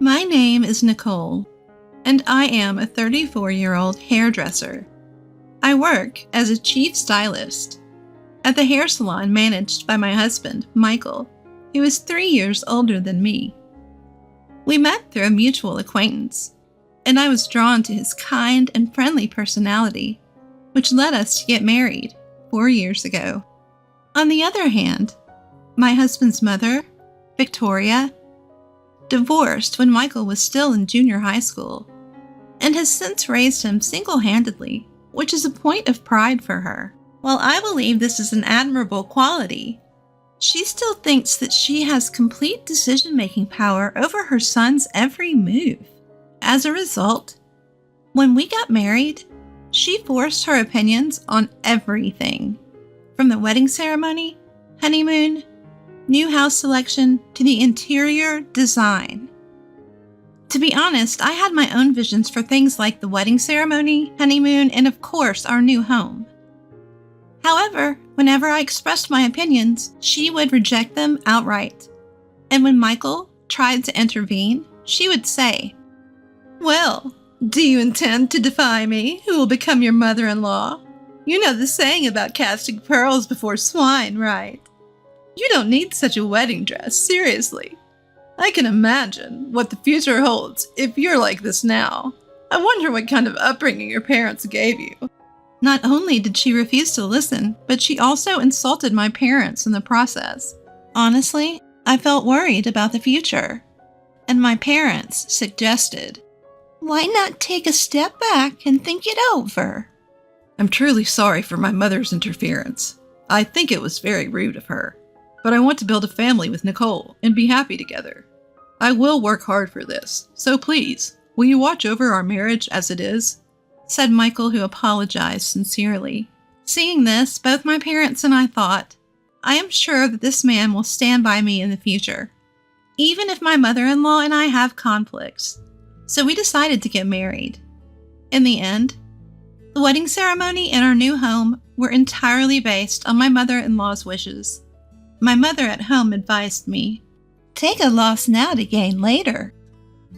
My name is Nicole, and I am a 34-year-old hairdresser. I work as a chief stylist at the hair salon managed by my husband, Michael, who is 3 years older than me. We met through a mutual acquaintance, and I was drawn to his kind and friendly personality, which led us to get married 4 years ago. On the other hand, my husband's mother, Victoria, divorced when Michael was still in junior high school, and has since raised him single-handedly, which is a point of pride for her. While I believe this is an admirable quality, she still thinks that she has complete decision-making power over her son's every move. As a result, when we got married, she forced her opinions on everything, from the wedding ceremony, honeymoon, new house selection, to the interior design. To be honest, I had my own visions for things like the wedding ceremony, honeymoon, and of course, our new home. However, whenever I expressed my opinions, she would reject them outright. And when Michael tried to intervene, she would say, "Well, do you intend to defy me, who will become your mother-in-law? You know the saying about casting pearls before swine, right? You don't need such a wedding dress, seriously. I can imagine what the future holds if you're like this now. I wonder what kind of upbringing your parents gave you." Not only did she refuse to listen, but she also insulted my parents in the process. Honestly, I felt worried about the future, and my parents suggested, "Why not take a step back and think it over?" I'm truly sorry for my mother's interference. I think it was very rude of her. But I want to build a family with Nicole and be happy together. I will work hard for this, so please, will you watch over our marriage as it is?" said Michael, who apologized sincerely. Seeing this, both my parents and I thought, I am sure that this man will stand by me in the future, even if my mother-in-law and I have conflicts. So we decided to get married. In the end, the wedding ceremony and our new home were entirely based on my mother-in-law's wishes. My mother at home advised me, "Take a loss now to gain later.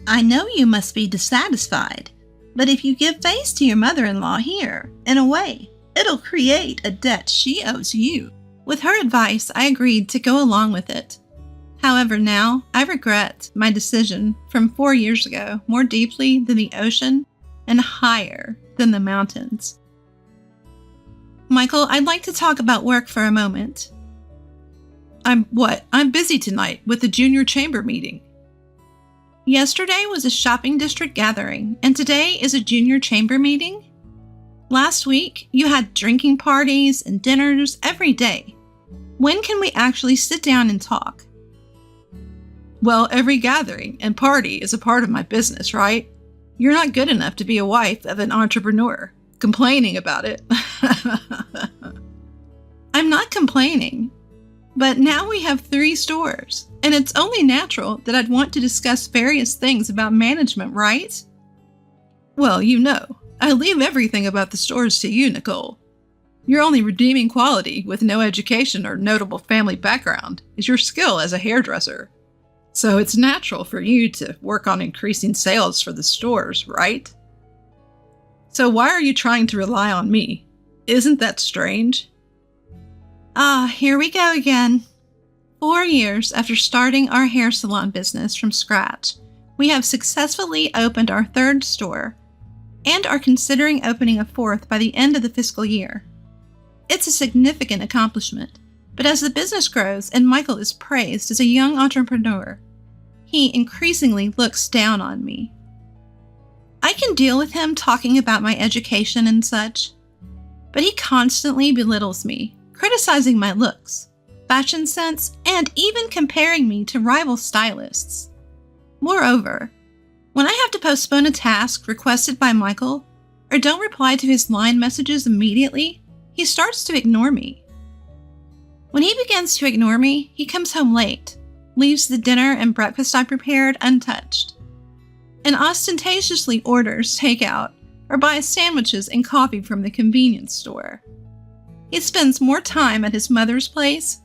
I know you must be dissatisfied, but if you give face to your mother-in-law here, in a way, it'll create a debt she owes you." With her advice, I agreed to go along with it. However, now I regret my decision from 4 years ago more deeply than the ocean and higher than the mountains. Michael, I'd like to talk about work for a moment. I'm busy tonight with the junior chamber meeting. Yesterday was a shopping district gathering, and today is a junior chamber meeting? Last week, you had drinking parties and dinners every day. When can we actually sit down and talk? Well, every gathering and party is a part of my business, right? You're not good enough to be a wife of an entrepreneur. Complaining about it. I'm not complaining. But now we have 3 stores, and it's only natural that I'd want to discuss various things about management, right? Well, you know, I leave everything about the stores to you, Nicole. Your only redeeming quality, with no education or notable family background, is your skill as a hairdresser. So it's natural for you to work on increasing sales for the stores, right? So why are you trying to rely on me? Isn't that strange? Here we go again. 4 years after starting our hair salon business from scratch, we have successfully opened our 3rd store and are considering opening a 4th by the end of the fiscal year. It's a significant accomplishment, but as the business grows and Michael is praised as a young entrepreneur, he increasingly looks down on me. I can deal with him talking about my education and such, but he constantly belittles me, criticizing my looks, fashion sense, and even comparing me to rival stylists. Moreover, when I have to postpone a task requested by Michael, or don't reply to his line messages immediately, he starts to ignore me. When he begins to ignore me, he comes home late, leaves the dinner and breakfast I prepared untouched, and ostentatiously orders takeout or buys sandwiches and coffee from the convenience store. He spends more time at his mother's place,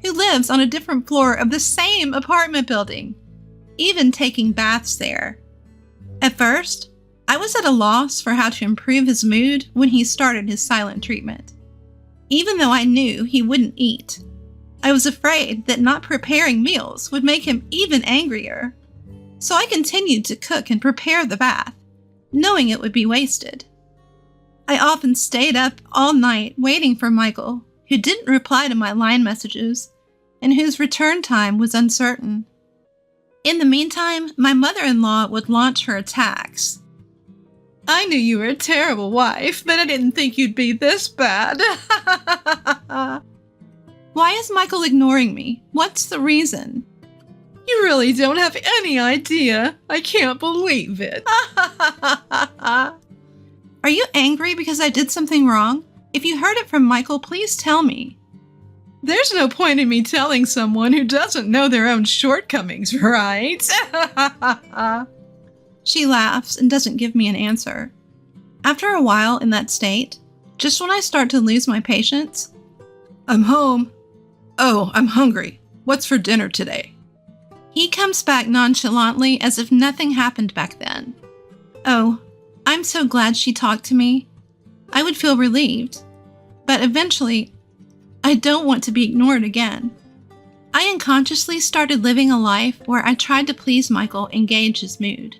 who lives on a different floor of the same apartment building, even taking baths there. At first, I was at a loss for how to improve his mood when he started his silent treatment. Even though I knew he wouldn't eat, I was afraid that not preparing meals would make him even angrier. So I continued to cook and prepare the bath, knowing it would be wasted. I often stayed up all night waiting for Michael, who didn't reply to my line messages and whose return time was uncertain. In the meantime, my mother-in-law would launch her attacks. "I knew you were a terrible wife, but I didn't think you'd be this bad." "Why is Michael ignoring me? What's the reason?" "You really don't have any idea. I can't believe it." "Are you angry because I did something wrong? If you heard it from Michael, please tell me." "There's no point in me telling someone who doesn't know their own shortcomings, right?" She laughs and doesn't give me an answer. After a while in that state, just when I start to lose my patience, "I'm home. Oh, I'm hungry. What's for dinner today?" He comes back nonchalantly as if nothing happened back then. Oh, I'm so glad she talked to me. I would feel relieved. But eventually, I don't want to be ignored again. I unconsciously started living a life where I tried to please Michael and gauge his mood.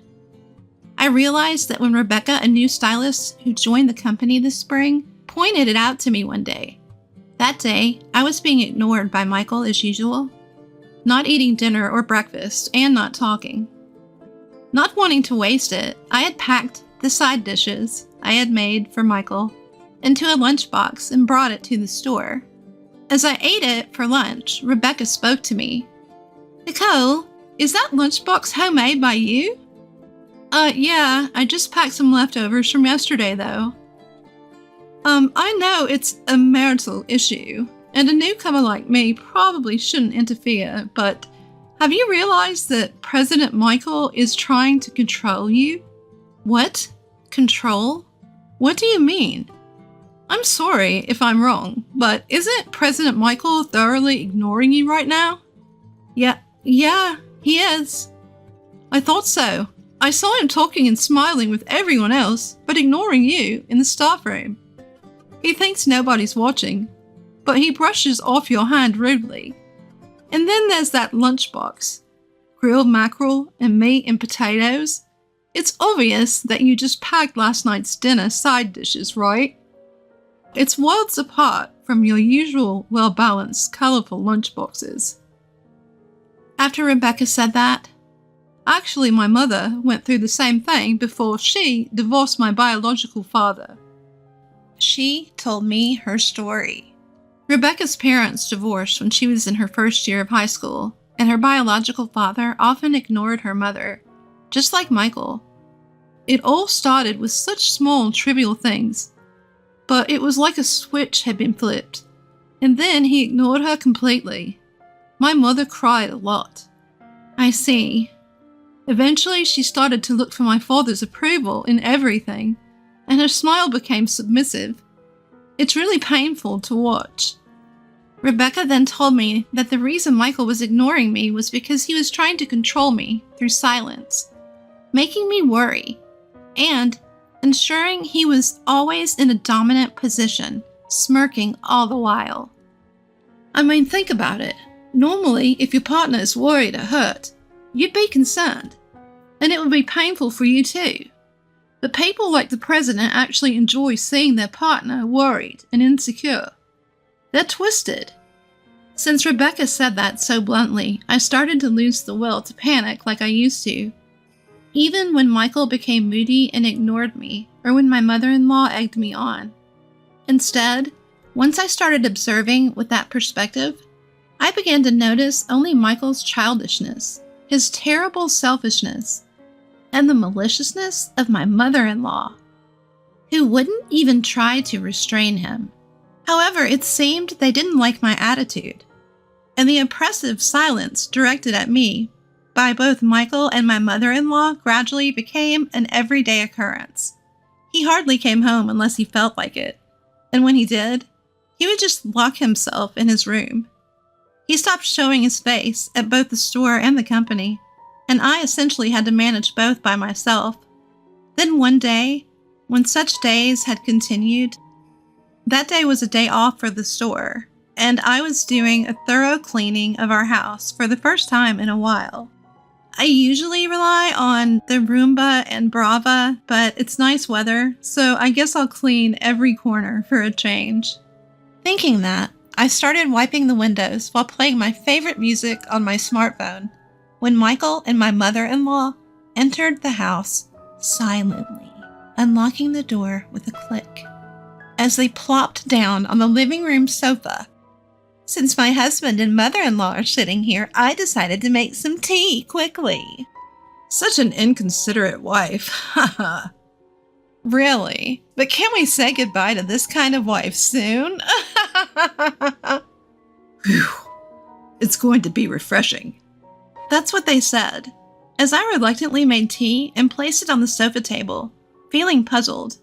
I realized that when Rebecca, a new stylist who joined the company this spring, pointed it out to me one day. That day, I was being ignored by Michael as usual, not eating dinner or breakfast and not talking. Not wanting to waste it, I had packed the side dishes I had made for Michael into a lunchbox and brought it to the store. As I ate it for lunch, Rebecca spoke to me. "Nicole, is that lunchbox homemade by you?" Yeah, I just packed some leftovers from yesterday, though." I know it's a marital issue, and a newcomer like me probably shouldn't interfere, but have you realized that President Michael is trying to control you?" "What? Control? What do you mean?" "I'm sorry if I'm wrong, but isn't President Michael thoroughly ignoring you right now?" Yeah, he is." "I thought so. I saw him talking and smiling with everyone else, but ignoring you in the staff room. He thinks nobody's watching, but he brushes off your hand rudely. And then there's that lunchbox. Grilled mackerel and meat and potatoes. It's obvious that you just packed last night's dinner side dishes, right? It's worlds apart from your usual well-balanced, colorful lunchboxes." After Rebecca said that, actually my mother went through the same thing before she divorced my biological father. She told me her story. Rebecca's parents divorced when she was in her first year of high school, and her biological father often ignored her mother, just like Michael. It all started with such small, trivial things, but it was like a switch had been flipped, and then he ignored her completely. My mother cried a lot. I see. Eventually, she started to look for my father's approval in everything, and her smile became submissive. It's really painful to watch. Rebecca then told me that the reason Michael was ignoring me was because he was trying to control me through silence, making me worry, and ensuring he was always in a dominant position, smirking all the while. I mean, think about it. Normally, if your partner is worried or hurt, you'd be concerned, and it would be painful for you too. But people like the president actually enjoy seeing their partner worried and insecure. They're twisted. Since Rebecca said that so bluntly, I started to lose the will to panic like I used to. Even when Michael became moody and ignored me, or when my mother-in-law egged me on. Instead, once I started observing with that perspective, I began to notice only Michael's childishness, his terrible selfishness, and the maliciousness of my mother-in-law, who wouldn't even try to restrain him. However, it seemed they didn't like my attitude, and the oppressive silence directed at me by both Michael and my mother-in-law gradually became an everyday occurrence. He hardly came home unless he felt like it, and when he did, he would just lock himself in his room. He stopped showing his face at both the store and the company, and I essentially had to manage both by myself. Then one day, when such days had continued, that day was a day off for the store, and I was doing a thorough cleaning of our house for the first time in a while. I usually rely on the Roomba and Brava, but it's nice weather, so I guess I'll clean every corner for a change. Thinking that, I started wiping the windows while playing my favorite music on my smartphone when Michael and my mother-in-law entered the house silently, unlocking the door with a click. As they plopped down on the living room sofa. Since my husband and mother-in-law are sitting here, I decided to make some tea quickly. Such an inconsiderate wife, haha. Really? But can we say goodbye to this kind of wife soon? Phew. It's going to be refreshing. That's what they said, as I reluctantly made tea and placed it on the sofa table, feeling puzzled.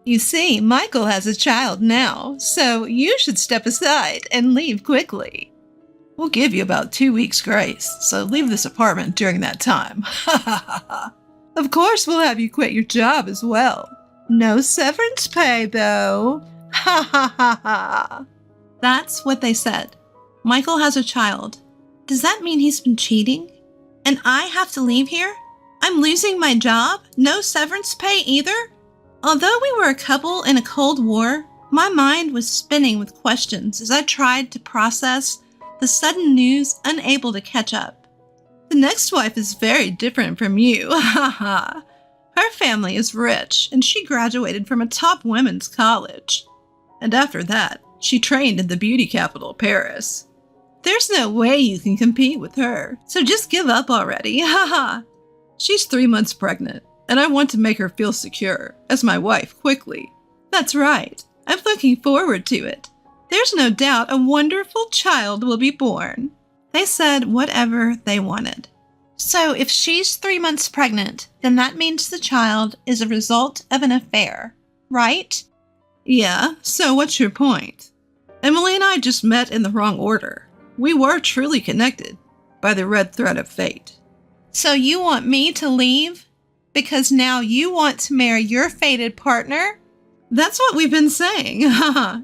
You see, Michael has a child now, so you should step aside and leave quickly. We'll give you about 2 weeks' grace, so leave this apartment during that time. Of course, we'll have you quit your job as well. No severance pay, though. Ha ha ha ha. That's what they said. Michael has a child. Does that mean he's been cheating? And I have to leave here? I'm losing my job? No severance pay either? Although we were a couple in a Cold War, my mind was spinning with questions as I tried to process the sudden news, unable to catch up. The next wife is very different from you, haha. Her family is rich, and she graduated from a top women's college. And after that, she trained in the beauty capital, Paris. There's no way you can compete with her, so just give up already, haha. She's 3 months pregnant, and I want to make her feel secure, as my wife, quickly. That's right, I'm looking forward to it. There's no doubt a wonderful child will be born. They said whatever they wanted. So if she's 3 months pregnant, then that means the child is a result of an affair, right? Yeah, so what's your point? Emily and I just met in the wrong order. We were truly connected by the red thread of fate. So you want me to leave? Because now you want to marry your fated partner? That's what we've been saying.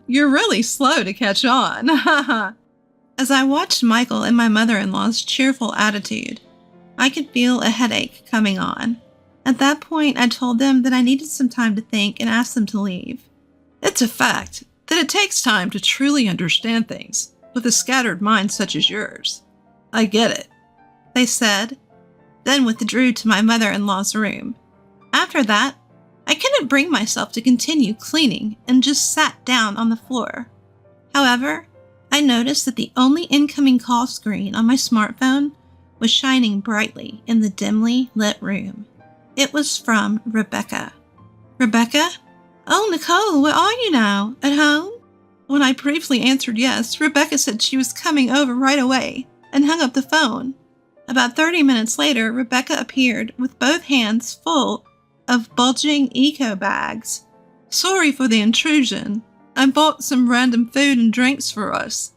You're really slow to catch on. As I watched Michael and my mother-in-law's cheerful attitude, I could feel a headache coming on. At that point, I told them that I needed some time to think and asked them to leave. It's a fact that it takes time to truly understand things with a scattered mind such as yours. I get it, they said, then withdrew to my mother-in-law's room. After that, I couldn't bring myself to continue cleaning and just sat down on the floor. However, I noticed that the only incoming call screen on my smartphone was shining brightly in the dimly lit room. It was from Rebecca. Rebecca? Oh, Nicole, where are you now? At home? When I briefly answered yes, Rebecca said she was coming over right away and hung up the phone. About 30 minutes later, Rebecca appeared with both hands full of bulging eco bags. Sorry for the intrusion. I bought some random food and drinks for us.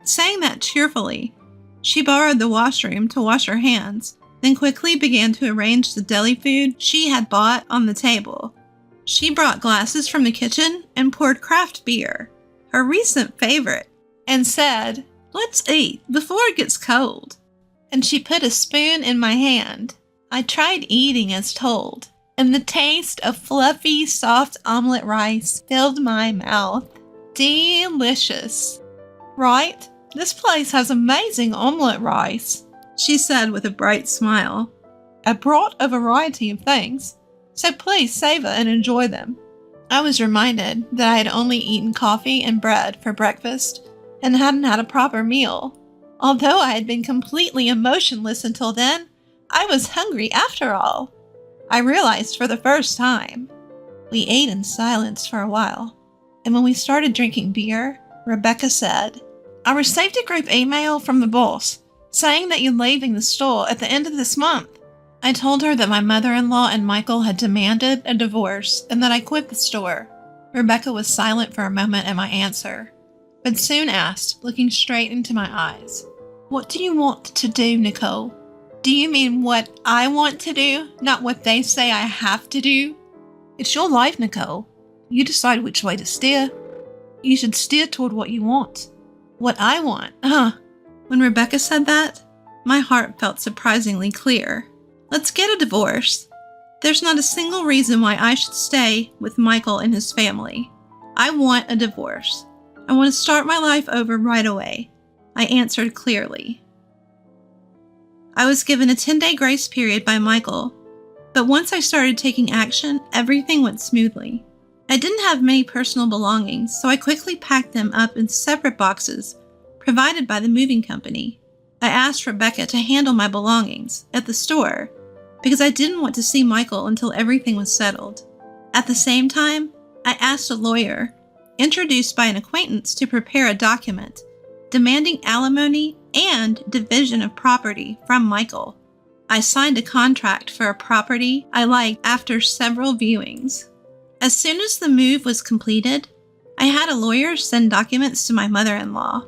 Saying that cheerfully, she borrowed the washroom to wash her hands, then quickly began to arrange the deli food she had bought on the table. She brought glasses from the kitchen and poured craft beer, her recent favorite, and said, "Let's eat before it gets cold." And she put a spoon in my hand. I tried eating as told, and the taste of fluffy, soft omelet rice filled my mouth. Delicious. Right? This place has amazing omelet rice, she said with a bright smile. I brought a variety of things, so please savor and enjoy them. I was reminded that I had only eaten coffee and bread for breakfast and hadn't had a proper meal. Although I had been completely emotionless until then, I was hungry after all. I realized for the first time. We ate in silence for a while, and when we started drinking beer, Rebecca said, "I received a group email from the boss saying that you're leaving the store at the end of this month." I told her that my mother-in-law and Michael had demanded a divorce and that I quit the store. Rebecca was silent for a moment at my answer, but soon asked, looking straight into my eyes, "What do you want to do, Nicole?" Do you mean what I want to do, not what they say I have to do? It's your life, Nicole. You decide which way to steer. You should steer toward what you want. What I want, When Rebecca said that, my heart felt surprisingly clear. Let's get a divorce. There's not a single reason why I should stay with Michael and his family. I want a divorce. I want to start my life over right away. I answered clearly. I was given a 10-day grace period by Michael, but once I started taking action, everything went smoothly. I didn't have many personal belongings, so I quickly packed them up in separate boxes provided by the moving company. I asked Rebecca to handle my belongings at the store because I didn't want to see Michael until everything was settled. At the same time, I asked a lawyer, introduced by an acquaintance, to prepare a document demanding alimony and division of property from Michael. I signed a contract for a property I liked after several viewings. As soon as the move was completed, I had a lawyer send documents to my mother-in-law.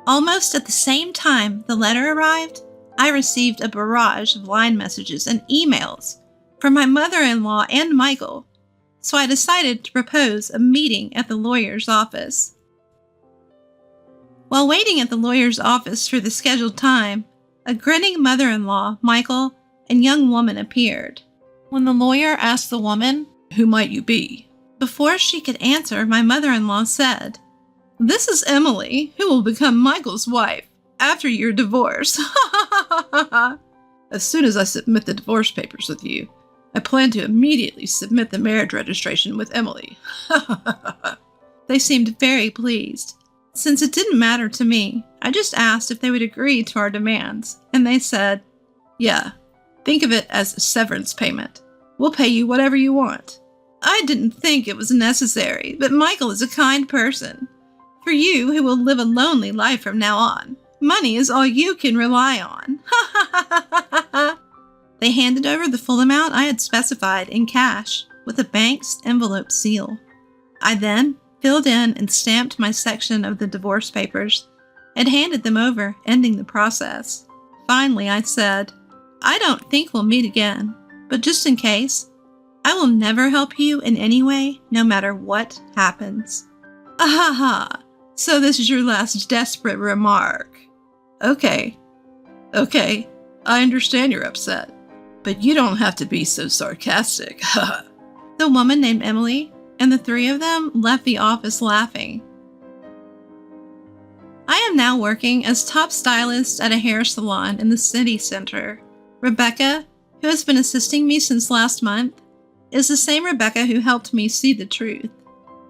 Almost at the same time the letter arrived, I received a barrage of line messages and emails from my mother-in-law and Michael, so I decided to propose a meeting at the lawyer's office. While waiting at the lawyer's office for the scheduled time, a grinning mother-in-law, Michael, and young woman appeared. When the lawyer asked the woman, "Who might you be?" Before she could answer, my mother-in-law said, "This is Emily, who will become Michael's wife after your divorce." As soon as I submit the divorce papers with you, I plan to immediately submit the marriage registration with Emily. They seemed very pleased. Since it didn't matter to me, I just asked if they would agree to our demands, and they said, "Yeah, think of it as a severance payment. We'll pay you whatever you want." I didn't think it was necessary, but Michael is a kind person. For you, who will live a lonely life from now on, money is all you can rely on. They handed over the full amount I had specified in cash with a bank's envelope seal. I then filled in and stamped my section of the divorce papers and handed them over, ending the process. Finally, I said, "I don't think we'll meet again, but just in case, I will never help you in any way, no matter what happens." "Ahaha, so this is your last desperate remark. Okay, I understand you're upset, but you don't have to be so sarcastic." The woman named Emily and the three of them left the office laughing. I am now working as top stylist at a hair salon in the city center. Rebecca, who has been assisting me since last month, is the same Rebecca who helped me see the truth.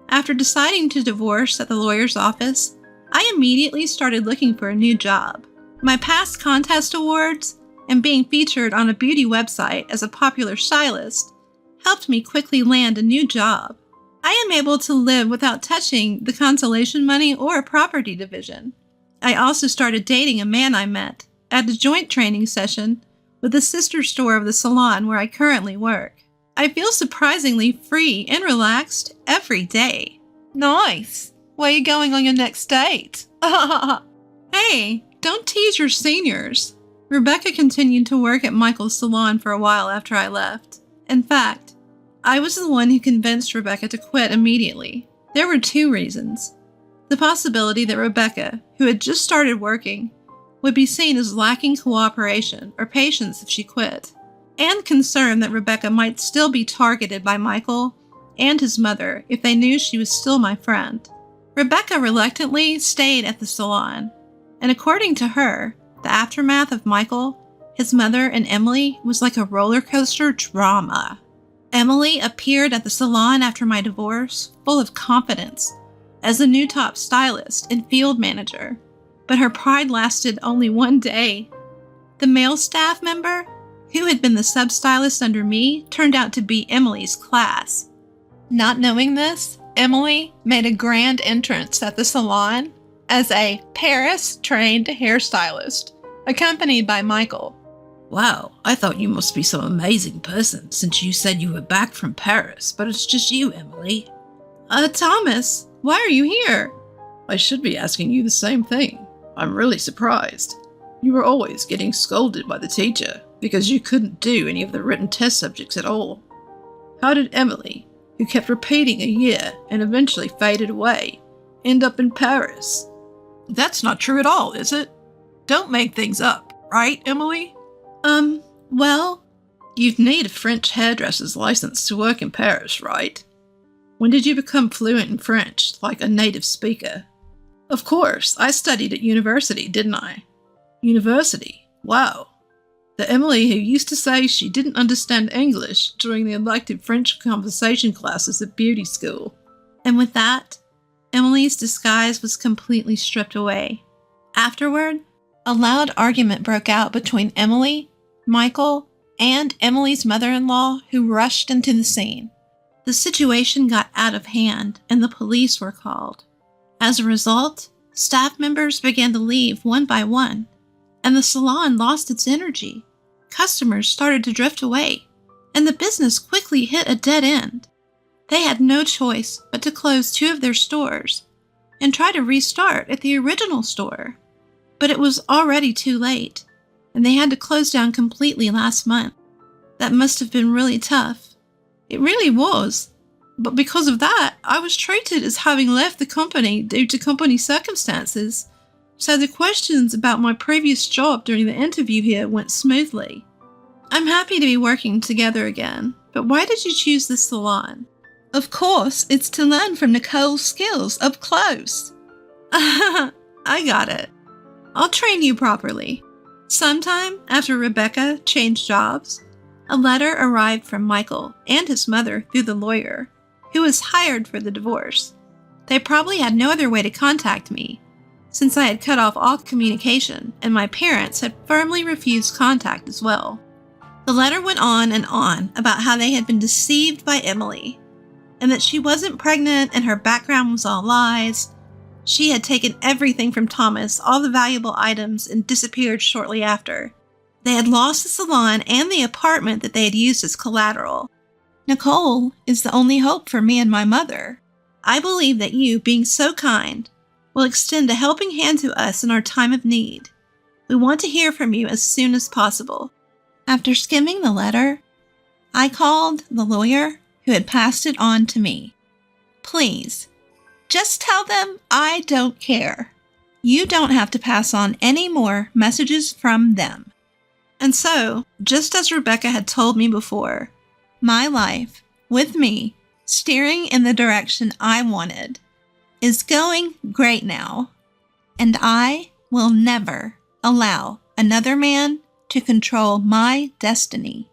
After deciding to divorce at the lawyer's office, I immediately started looking for a new job. My past contest awards and being featured on a beauty website as a popular stylist helped me quickly land a new job. I am able to live without touching the consolation money or property division. I also started dating a man I met at a joint training session with the sister store of the salon where I currently work. I feel surprisingly free and relaxed every day. Nice. Where are you going on your next date? Hey, don't tease your seniors. Rebecca continued to work at Michael's salon for a while after I left. In fact, I was the one who convinced Rebecca to quit immediately. There were two reasons. The possibility that Rebecca, who had just started working, would be seen as lacking cooperation or patience if she quit, and concern that Rebecca might still be targeted by Michael and his mother if they knew she was still my friend. Rebecca reluctantly stayed at the salon, and according to her, the aftermath of Michael, his mother, and Emily was like a roller coaster drama. Emily appeared at the salon after my divorce, full of confidence, as the new top stylist and field manager, but her pride lasted only one day. The male staff member, who had been the sub-stylist under me, turned out to be Emily's class. Not knowing this, Emily made a grand entrance at the salon as a Paris-trained hairstylist, accompanied by Michael. Wow, I thought you must be some amazing person since you said you were back from Paris, but it's just you, Emily. Thomas, why are you here? I should be asking you the same thing. I'm really surprised. You were always getting scolded by the teacher. because you couldn't do any of the written test subjects at all. How did Emily, who kept repeating a year and eventually faded away, end up in Paris? That's not true at all, is it? Don't make things up, right, Emily? Well, you'd need a French hairdresser's license to work in Paris, right? When did you become fluent in French, like a native speaker? Of course, I studied at university, didn't I? University? Wow. The Emily who used to say she didn't understand English during the elective French conversation classes at beauty school. And with that, Emily's disguise was completely stripped away. Afterward, a loud argument broke out between Emily, Michael, and Emily's mother-in-law, who rushed into the scene. The situation got out of hand, and the police were called. As a result, staff members began to leave one by one, and the salon lost its energy. Customers started to drift away, and the business quickly hit a dead end. They had no choice but to close 2 of their stores and try to restart at the original store. But it was already too late, and they had to close down completely last month. That must have been really tough. It really was. But because of that, I was treated as having left the company due to company circumstances. So the questions about my previous job during the interview here went smoothly. I'm happy to be working together again, but why did you choose this salon? Of course, it's to learn from Nicole's skills up close. I got it. I'll train you properly. Sometime after Rebecca changed jobs, a letter arrived from Michael and his mother through the lawyer, who was hired for the divorce. They probably had no other way to contact me, since I had cut off all communication and my parents had firmly refused contact as well. The letter went on and on about how they had been deceived by Emily, and that she wasn't pregnant and her background was all lies. She had taken everything from Thomas, all the valuable items, and disappeared shortly after. They had lost the salon and the apartment that they had used as collateral. Nicole is the only hope for me and my mother. I believe that you, being so kind, will extend a helping hand to us in our time of need. We want to hear from you as soon as possible. After skimming the letter, I called the lawyer who had passed it on to me. Please, just tell them I don't care. You don't have to pass on any more messages from them. And so, just as Rebecca had told me before, my life, with me, steering in the direction I wanted, is going great now. And I will never allow another man to control my destiny.